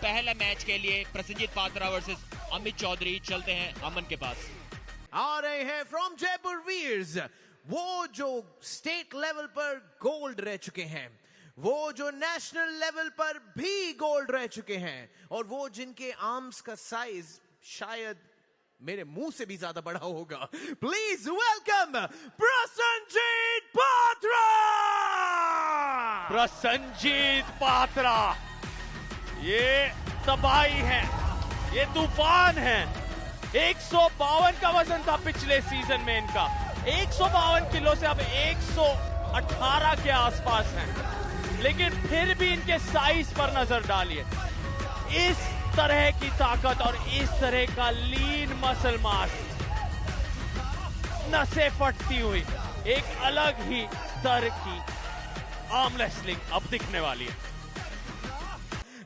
पहला मैच के लिए प्रसन्नजीत पात्रा वर्सेस अमित चौधरी। चलते हैं अमन के पास। आ रहे हैं फ्रॉम जयपुर वीर्स, वो जो स्टेट लेवल पर गोल्ड रह चुके हैं, वो जो नेशनल लेवल पर भी गोल्ड रह चुके हैं, और वो जिनके आर्म्स का साइज शायद मेरे मुंह से भी ज्यादा बड़ा होगा। Please welcome Prasannajit Patra. प्रसन्नजीत पात्रा, ये तबाही है, ये तूफान है। 152 का वजन था पिछले सीजन में इनका, 152 किलो से अब 118 के आसपास हैं, लेकिन फिर भी इनके साइज पर नजर डालिए। इस तरह की ताकत और इस तरह का लीन मसल मास, नसें फटती हुई, एक अलग ही स्तर की आर्म रेसलिंग अब दिखने वाली है।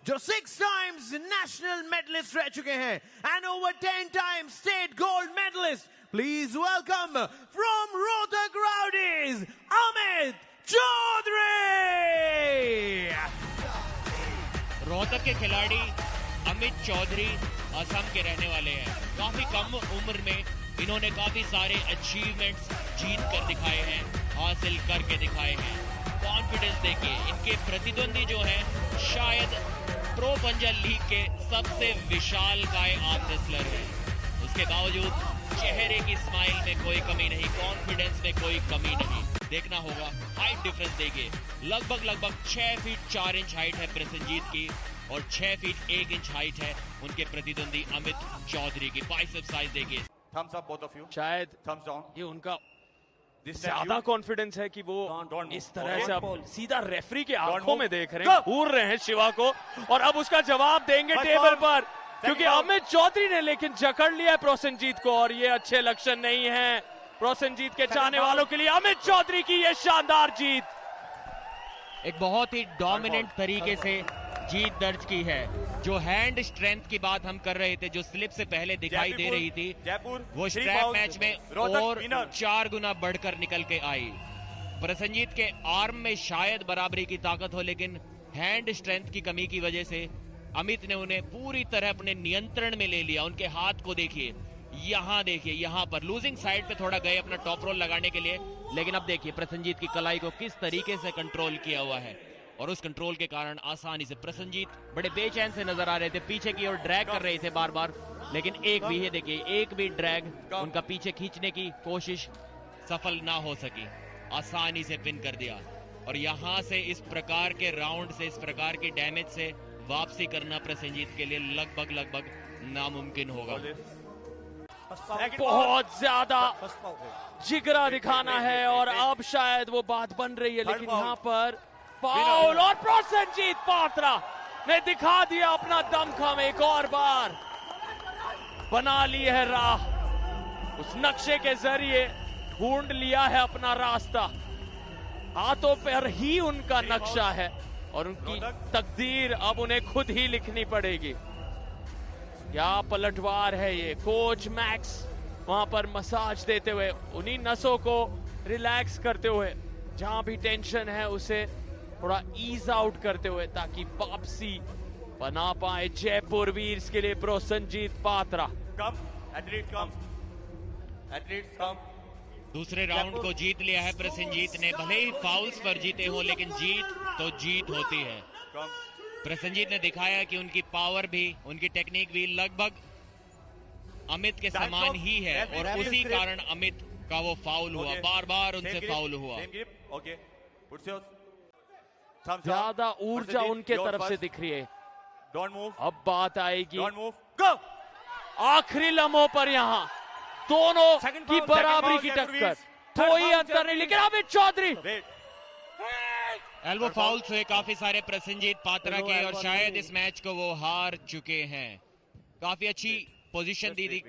जो 6 टाइम्स नेशनल मेडलिस्ट रह चुके हैं and over 10 times state gold medallist, please welcome from Rohtak Rowdies Amit Chaudhary. Rohtak के खिलाड़ी अमित चौधरी असम के रहने वाले हैं। काफी कम उम्र में इन्होंने काफी सारे अचीवमेंट्स जीत कर दिखाए हैं, हासिल करके दिखाए हैं। कॉन्फिडेंस देखिए, इनके प्रतिद्वंदी जो है शायद प्रो पंजाब लीग के सबसे विशाल काय आर्म रेसलर है। उसके बावजूद चेहरे की स्माइल में कोई कमी नहीं, कॉन्फिडेंस में कोई कमी नहीं। देखना होगा हाइट डिफरेंस देखिए, लगभग 6 फीट 4 इंच हाइट है प्रसन्नजीत की और 6 फीट 1 इंच हाइट है उनके प्रतिद्वंदी अमित चौधरी की। बाइसेप साइज देखिए। Thumbs up both of you. शायद थम्स डाउन। ये उनका ज्यादा कॉन्फिडेंस है कि वो इस तरह से अब सीधा रेफरी के आंखों में देख रहे हैं, घूर रहे हैं शिवा को, और अब उसका जवाब देंगे टेबल पर, क्योंकि अमित चौधरी ने लेकिन जकड़ लिया है प्रसन्नजीत को, और ये अच्छे लक्षण नहीं है प्रसन्नजीत के चाहने वालों के लिए। अमित चौधरी की ये शानदार जीत, एक बहुत ही डोमिनेंट तरीके से जीत दर्ज की है। जो हैंड स्ट्रेंथ की बात हम कर रहे थे, जो स्लिप से पहले दिखाई दे रही थी, वो स्ट्रैप मैच में और 4 गुना बढ़कर निकल के आई। प्रसन्नजीत के आर्म में शायद बराबरी की ताकत हो, लेकिन हैंड स्ट्रेंथ की कमी की वजह से अमित ने उन्हें पूरी तरह अपने नियंत्रण में ले लिया। उनके हाथ को देखिए, यहाँ देखिए, यहाँ पर लूजिंग साइड पे थोड़ा गए अपना टॉप रोल लगाने के लिए, लेकिन अब देखिए प्रसन्नजीत की कलाई को किस तरीके से कंट्रोल किया हुआ है, और उस कंट्रोल के कारण आसानी से प्रसन्नजीत बड़े बेचैन से नजर आ रहे थे, पीछे की ओर ड्रैग कर रहे थे बार बार, लेकिन एक भी है देखिए, एक भी ड्रैग उनका पीछे खींचने की कोशिश सफल ना हो सकी, आसानी से पिन कर दिया। और यहां से इस प्रकार के राउंड से, इस प्रकार की डैमेज से वापसी करना प्रसन्नजीत के लिए लगभग नामुमकिन होगा। बहुत ज्यादा जिगरा दिखाना है, और अब शायद वो बात बन रही है, लेकिन यहाँ पर फाउल, और प्रसन्नजीत पात्रा ने दिखा दिया अपना दमखम, एक और बार बना ली है राह, उस नक्शे के जरिए ढूंढ लिया है अपना रास्ता। हाथों पर ही उनका नक्शा है, और उनकी तकदीर अब उन्हें खुद ही लिखनी पड़ेगी। क्या पलटवार है ये। कोच मैक्स वहां पर मसाज देते हुए, उन्हीं नसों को रिलैक्स करते हुए, जहां भी टेंशन है उसे थोड़ा ईज आउट करते हुए, ताकि वापसी बना पाए जयपुर वीर्स के लिए प्रसन्नजीत पात्रा। दूसरे राउंड को जीत लिया है प्रसन्नजीत ने, भले ही फाउल्स पर जीते हो, लेकिन जीत तो जीत होती है। प्रसन्नजीत ने दिखाया कि उनकी पावर भी, उनकी टेक्निक भी लगभग अमित के समान ही है, और उसी कारण अमित का वो फाउल हुआ, बार बार उनसे फाउल हुआ। ज्यादा ऊर्जा उनके तरफ से दिख रही है। अब बात आएगी आखिरी लम्हों पर, यहाँ दोनों की बराबरी की टक्कर, कोई अंतर नहीं, लेकिन अमित चौधरी एल्बो फाउल हुए काफी सारे प्रसन्नजीत पात्रा के, और शायद इस मैच को वो हार चुके हैं। काफी अच्छी पोजीशन दी थी।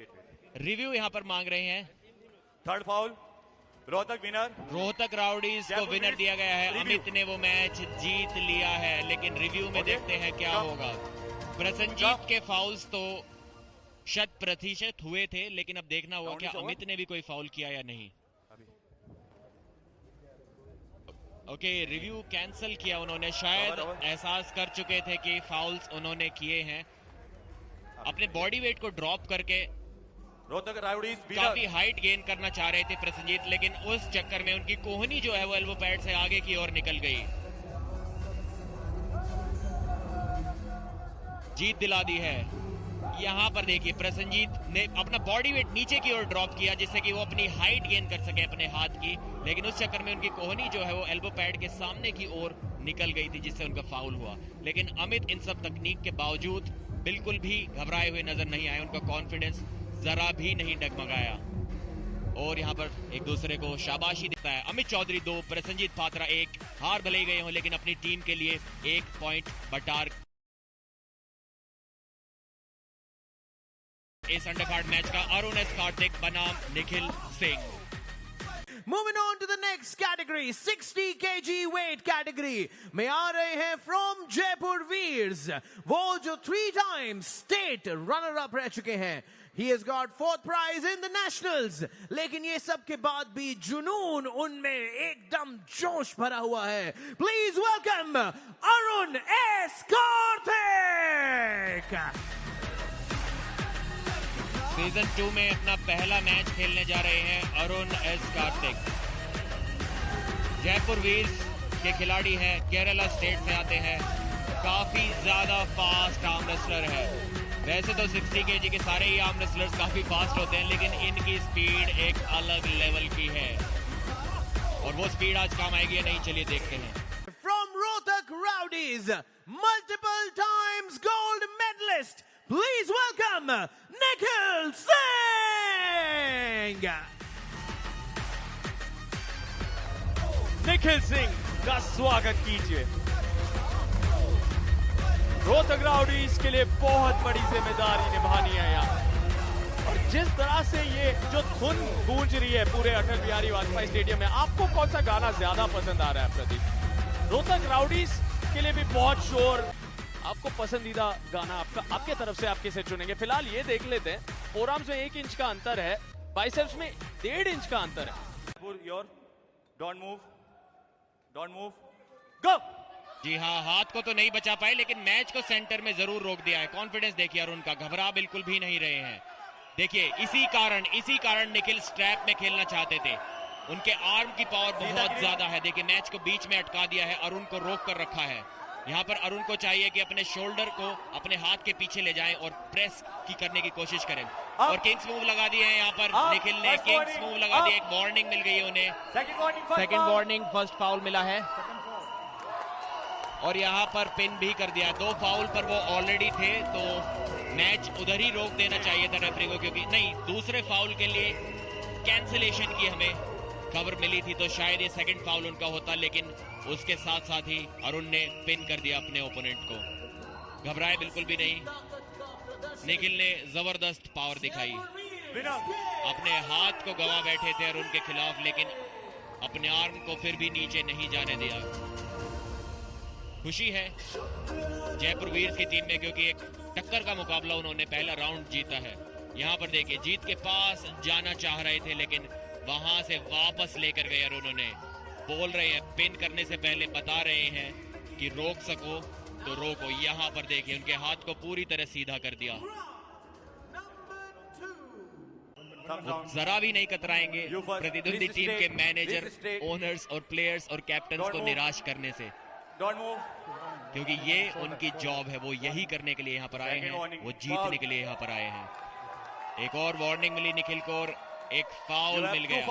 रिव्यू यहाँ पर मांग रहे हैं। Third foul, Rohtak winner, Rohtak rowdies को विनर दिया गया है। अमित ने वो मैच जीत लिया है, लेकिन रिव्यू में देखते हैं क्या होगा। प्रसन्नजीत के फाउल्स तो 100% हुए थे, लेकिन अब देखना होगा क्या अमित ने भी कोई फाउल किया या नहीं। ओके, रिव्यू कैंसिल किया उन्होंने, शायद एहसास कर चुके थे कि फाउल्स उन्होंने किए हैं। अपने बॉडी वेट को ड्रॉप करके रोहतक राउडीज काफी हाइट गेन करना चाह रहे थे प्रसन्नजीत, लेकिन उस चक्कर में उनकी कोहनी जो है वो एल्बो पैड से आगे की ओर निकल गई। जीत दिला दी है। यहां पर देखिए प्रसन्नजीत ने अपना बॉडी वेट नीचे की ओर ड्रॉप किया जिससे कि वो अपनी हाइट गेन कर सके अपने हाथ की, लेकिन उस चक्कर में उनकी कोहनी जो है वो एल्बो पैड के सामने की ओर निकल गई थी जिससे उनका फाउल हुआ। लेकिन अमित इन सब तकनीक के बावजूद बिल्कुल भी घबराए हुए नजर नहीं आए, उनका कॉन्फिडेंस जरा भी नहीं डगमगाया और यहाँ पर एक दूसरे को शाबाशी देता है। अमित चौधरी 2, प्रसन्नजीत पात्रा 1। हार भले ही गए हों लेकिन अपनी टीम के लिए 1 पॉइंट बटार इस अंडरकार्ड मैच का अरुण एस कार्तिक बनाम Nikhil Singh. Moving on to the next category, 60 kg weight category में आ रहे हैं from जयपुर वीर्स, वो जो 3 times state runner up रह चुके हैं। He has got 4th prize in the nationals, लेकिन ये सब के बाद भी जुनून उनमें एकदम जोश भरा हुआ है। Please welcome Arun S Kartik. Season 2 में अपना पहला मैच खेलने जा रहे हैं अरुण एस कार्तिक। जयपुर वीर्स के खिलाड़ी हैं, केरला स्टेट से आते हैं, काफी ज्यादा फास्ट आर्म रेसलर है। वैसे तो 60 केजी के सारे ही आर्म रेसलर्स काफी फास्ट होते हैं, लेकिन इनकी स्पीड एक अलग लेवल की है और वो स्पीड आज काम आएगी या नहीं, चलिए देखते हैं। From Rohtak Rowdies, multiple times gold medalist, please welcome Nikhil Singh! Nikhil Singh का स्वागत कीजिए। रोहतक राउडीज के लिए बहुत बड़ी जिम्मेदारी निभानी है यहाँ, और जिस तरह से ये जो धुन गूंज रही है पूरे अटल बिहारी वाजपेयी स्टेडियम में, आपको कौन सा गाना ज्यादा पसंद आ रहा है प्रदीप? रोहतक राउडीज के लिए भी बहुत शोर, आपको पसंदीदा गाना आपके तरफ से आप किसे चुनेंगे? फिलहाल ये देख लेते हैं, फोरआर्म्स में 1 इंच का अंतर है, बाइसेप्स में 1.5 इंच का अंतर है। डोंट मूव, गो। जी हाँ, हाथ को तो नहीं बचा पाए लेकिन मैच को सेंटर में जरूर रोक दिया है। कॉन्फिडेंस देखिए अरुण का, घबरा बिल्कुल भी नहीं रहे हैं। देखिए इसी कारण निखिल स्ट्रैप में खेलना चाहते थे, उनके आर्म की पावर बहुत ज्यादा है। देखिए मैच को बीच में अटका दिया है, अरुण को रोक कर रखा है। यहाँ पर अरुण को चाहिए कि अपने शोल्डर को अपने हाथ के पीछे ले जाएं और प्रेस की करने की कोशिश करें। और किंग्स मूव लगा दिए हैं यहाँ पर निखिल ने, किंग्स मूव लगा दिए, एक वार्निंग मिल गई है उन्हें, सेकंड वार्निंग, फर्स्ट फाउल मिला है और यहाँ पर पिन भी कर दिया। 2 फाउल पर वो ऑलरेडी थे, तो मैच उधर ही रोक देना चाहिए था रेफरी को, क्योंकि नहीं, दूसरे फाउल के लिए कैंसिलेशन की हमें खबर मिली थी, तो शायद ये सेकंड फाउल उनका होता, लेकिन उसके साथ साथ ही अरुण ने पिन कर दिया अपने ओपोनेंट को। घबराए बिल्कुल भी नहीं, निखिल ने जबरदस्त पावर दिखाई। अपने हाथ को गवा बैठे थे अरुण के खिलाफ, लेकिन अपने आर्म को फिर भी नीचे नहीं जाने दिया। खुशी है जयपुर वीर्स की टीम में, क्योंकि एक टक्कर का मुकाबला उन्होंने पहला राउंड जीता है। यहाँ पर देखिए जीत के पास जाना चाह रहे थे, लेकिन वहां से वापस लेकर गए और उन्होंने बोल रहे हैं, पिन करने से पहले बता रहे हैं कि रोक सको तो रोको। यहाँ पर देखिए उनके हाथ को पूरी तरह सीधा कर दिया, जरा भी नहीं कतराएंगे प्रतिद्वंदी टीम के मैनेजर, ओनर्स और प्लेयर्स और कैप्टन्स को निराश करने से, क्योंकि ये उनकी जॉब है, वो यही करने के लिए यहाँ पर आए हैं, वो जीतने के लिए यहाँ पर आए हैं। एक और वार्निंग मिली निखिल को और एक फाउल मिल गया,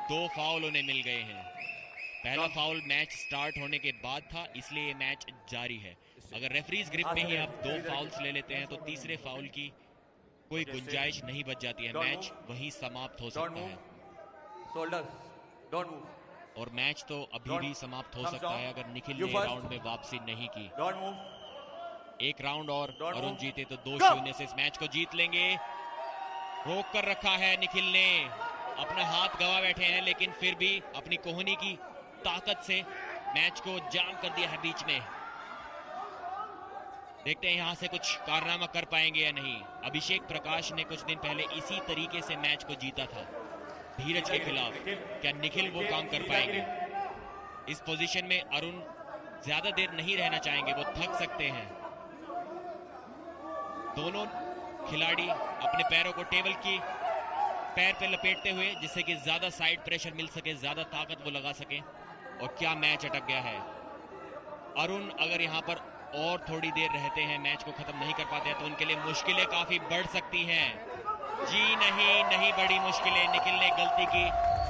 2 फाउल उन्हें मिल गए हैं। पहला फाउल मैच स्टार्ट होने के बाद था, इसलिए ये मैच जारी है। अगर रेफरीज ग्रिप में ही आप 2 फाउल्स ले लेते हैं तो तीसरे फाउल की कोई गुंजाइश नहीं बच जाती है, मैच वहीं समाप्त हो सकता है। और मैच तो अभी भी समाप्त हो सकता है अगर निखिल ने राउंड में वापसी नहीं की। 1 राउंड और अरुण जीते तो 2-0 से इस मैच को जीत लेंगे। रोक कर रखा है निखिल ने, अपना हाथ गवा बैठे हैं, लेकिन फिर भी अपनी कोहनी की ताकत से मैच को जाम कर दिया है बीच में। देखते हैं यहां से कुछ कारनामा कर पाएंगे या नहीं। अभिषेक प्रकाश ने कुछ दिन पहले इसी तरीके से मैच को जीता था धीरज के खिलाफ, क्या निखिल वो काम कर पाएंगे? इस पोजीशन में अरुण ज्यादा देर नहीं रहना चाहेंगे, वो थक सकते हैं। दोनों खिलाड़ी अपने पैरों को टेबल की पैर पे लपेटते हुए, जिससे कि ज्यादा साइड प्रेशर मिल सके, ज्यादा ताकत वो लगा सके। और क्या मैच अटक गया है। अरुण अगर यहाँ पर और थोड़ी देर रहते हैं, मैच को खत्म नहीं कर पाते हैं, तो उनके लिए मुश्किलें काफी बढ़ सकती हैं। जी नहीं बड़ी मुश्किलें। निखिल ने गलती की,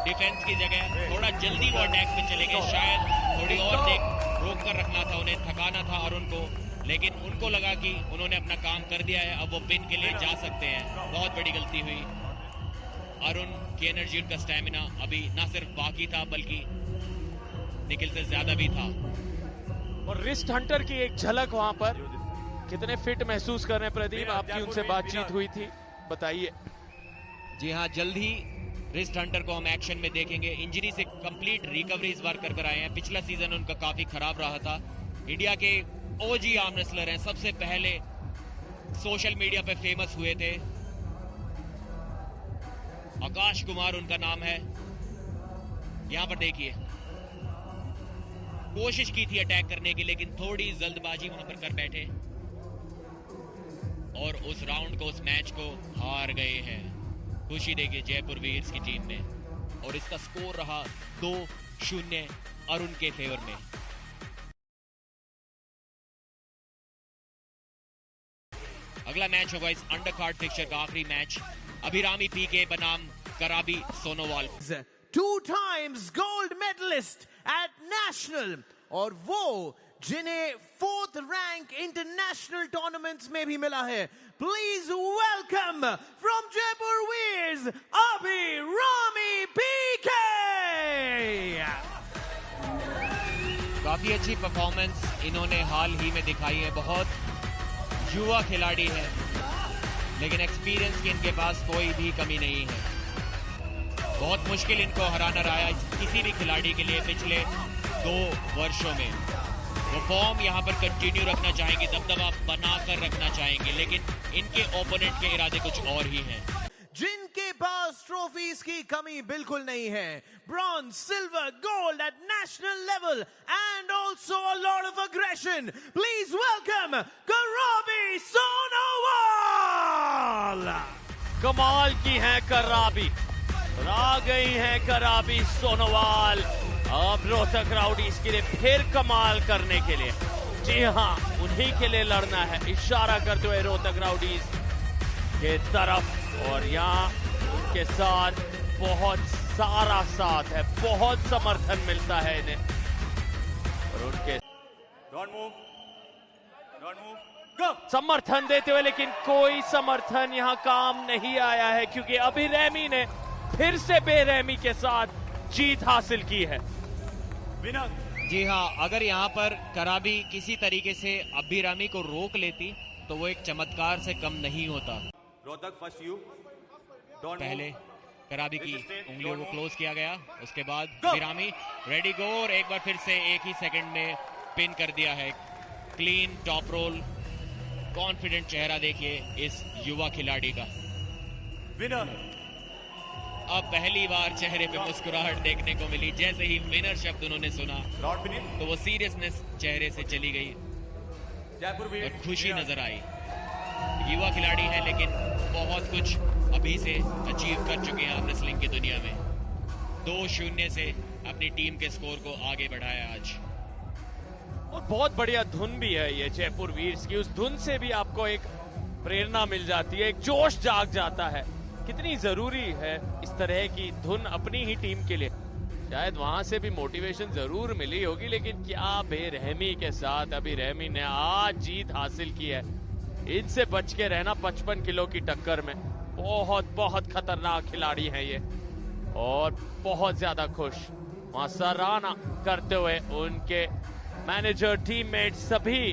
डिफेंस की जगह थोड़ा जल्दी वो अटैक पे चले गए। शायद थोड़ी और देर रोक कर रखना था, उन्हें थकाना था अरुण को, लेकिन उनको लगा कि उन्होंने अपना काम कर दिया है, अब वो पिन के लिए जा सकते हैं। बहुत बड़ी गलती हुई। अरुण की एनर्जी, उनका स्टैमिना अभी ना सिर्फ बाकी था बल्कि निखिल से ज्यादा भी था। और रिस्ट हंटर की एक झलक वहां पर, कितने फिट महसूस कर रहे हैं प्रदीप? आपकी उनसे बातचीत हुई थी, बताइए। जी हाँ, जल्द ही रिस्ट हंटर को हम एक्शन में देखेंगे। इंजरी से कंप्लीट रिकवरी इस बार कर आए हैं। पिछला सीजन उनका काफी खराब रहा था। इंडिया के ओजी आर्म रेसलर हैं, सबसे पहले सोशल मीडिया पे फेमस हुए थे। आकाश कुमार उनका नाम है। यहां पर देखिए, कोशिश की थी अटैक करने की, लेकिन थोड़ी जल्दबाजी वहां पर कर बैठे और उस राउंड को, उस मैच को हार गए हैं। खुशी देखिए जयपुर वीर्स की टीम में, और इसका स्कोर रहा 2-0 अरुण के फेवर में। अगला मैच होगा इस अंडर कार्ड फिक्चर का आखिरी मैच, अभिरामी पीके बनाम कराबी Sonowal. 2 times gold medalist at national, और वो जिन्हें 4th रैंक इंटरनेशनल टूर्नामेंट्स में भी मिला है। प्लीज वेलकम फ्रॉम जयपुर वीर्स अभिरामी पीके। काफी अच्छी परफॉर्मेंस इन्होंने हाल ही में दिखाई है। बहुत युवा खिलाड़ी है, लेकिन एक्सपीरियंस की इनके पास कोई भी कमी नहीं है। बहुत मुश्किल इनको हराना रहा है किसी भी खिलाड़ी के लिए पिछले 2 वर्षों में। वो फॉर्म यहाँ पर कंटिन्यू रखना चाहेंगे, दबदबा बनाकर रखना चाहेंगे, लेकिन इनके ओपोनेंट के इरादे कुछ और ही हैं। जिनके पास ट्रॉफीज की कमी बिल्कुल नहीं है। Bronze, silver, gold eight national level and also a lot of aggression. Please welcome कराबी सोनोवाल। कमाल की हैं कराबी, आ गई हैं कराबी सोनोवाल अब रोहतक राउडीज के लिए फिर कमाल करने के लिए। जी हाँ, उन्हीं के लिए लड़ना है, इशारा करते हुए रोहतक राउडीज के तरफ। और यहाँ उनके साथ बहुत सारा साथ है, बहुत समर्थन मिलता है इन्हें। और उनके समर्थन देते हुए, लेकिन कोई समर्थन यहाँ काम नहीं आया है, क्योंकि अभिरामी ने फिर से बेरहमी के साथ जीत हासिल की है। जी हाँ, अगर यहाँ पर कराबी किसी तरीके से अभिरामी को रोक लेती तो वो एक चमत्कार से कम नहीं होता। पहले कराबी की उंगलियों को क्लोज किया गया, उसके बाद अभिरामी रेडी गो, और एक बार फिर से एक ही सेकंड में पिन कर दिया है। Clean top role. कॉन्फिडेंट चेहरा देखिए इस युवा खिलाड़ी का। अब पहली बार चेहरे पे मुस्कुराहट देखने को मिली। जैसे ही विनर शब्द उन्होंने सुना तो वो सीरियसनेस चेहरे से चली गई और खुशी नजर आई। युवा खिलाड़ी है, लेकिन बहुत कुछ अभी से अचीव कर चुके हैं रेसलिंग की दुनिया में। 2-0 से अपनी टीम के स्कोर को आगे बढ़ाया आज। और बहुत बढ़िया धुन भी है ये जयपुर वीर्स की। उस धुन से भी आपको एक प्रेरणा मिल जाती है, एक जोश जाग जाता है। कितनी जरूरी है इस तरह की धुन अपनी ही टीम के लिए। शायद वहां से भी मोटिवेशन जरूर मिली होगी, लेकिन क्या बेरहमी के साथ अभिरामी ने आज जीत हासिल की है। इनसे बच के रहना 55 किलो की टक्कर में। बहुत खतरनाक खिलाड़ी हैं ये, और बहुत ज्यादा खुश। वहां सराहना करते हुए उनके मैनेजर, टीममेट सभी